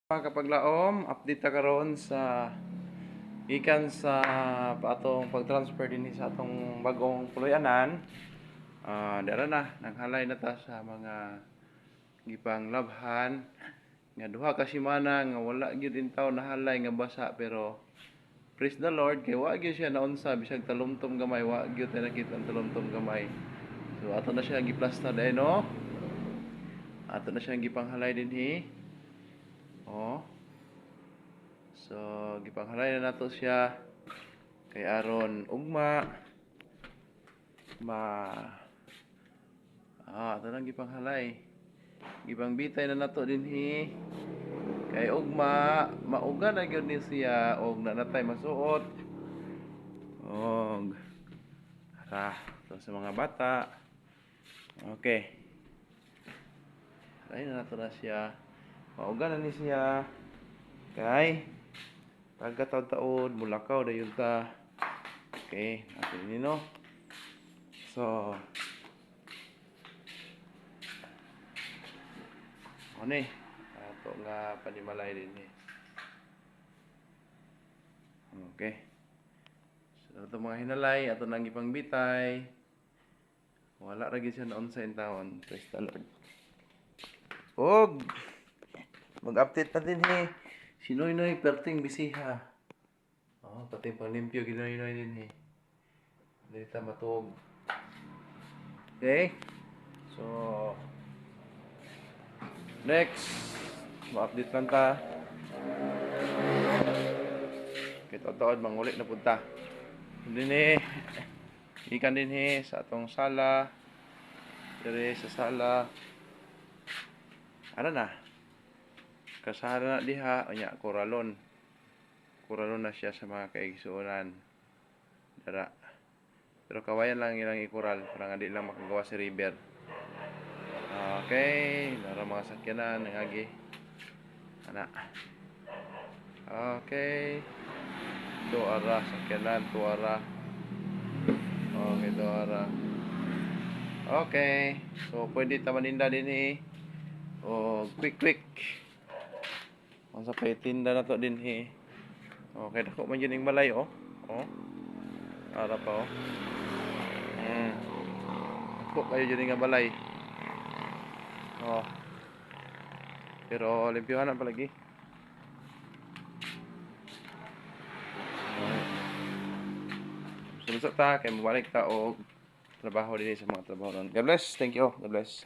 Mga kapaglaom, update ta karon sa ikan sa atong pag-transfer din sa atong bagong puloy-anan. Dara na naghalay na ta sa mga gipang labhan nga duha ka semana nga wala gyud in taw nahalay nga basa, pero praise the Lord kay wa gyud siya naunsa bisag talumtom gamay, wa gyud ta nakita ang talumtom gamay. So ato na siya giplasta dai no. Ato na siya gipanghalay dinhi. Oh. So, gipanghalay na nato siya kay aron ugma ato nang gipanghalay. Gipangbitay na nato dinhi kay ugma mauga na gyud ni siya og nanatay masuot. Og to sa mga bata. Okay. Halay na nato na siya. Mauga na ni siya kay pagkataon-taon mulakaw dayon ta. Okay, natin ni no. So, ano ato nga panimalay din Okay. So, ito mga hinalay, ato nang ipangbitay. Wala ra gyud siya naon sa intawon. Praise the Lord. Og mag-update na din Sinoy-noy perting bisiha. Pati panglimpyo ginoy-noy din Dito matug. Okay? So, next, ma-update lang ta. Kita taon mangulit na punta. Din ikan din sa atong sala. Dire sa sala. Ano na? Kasara na diha, nya koralon. Koralon na siya sa mga kaigsuonan. Dara. Pero kawayan lang ilang ikoral para nga di lang makagawa si river. Okay, dara mga sakyanan ngagi. Ana. Okay. Tuara sakyanan, tuara. Okay, tuara. Okay. So pwede ta maninda din o quick. Ang sa tinda na to din Okay, dako man yun yung balay Ara pa Dako kayo dyan nga balay. Pero limpyohan na palagi. Sulusot ta kay mabalik ta og trabaho din sa mga trabaho. God bless. Thank you. God bless.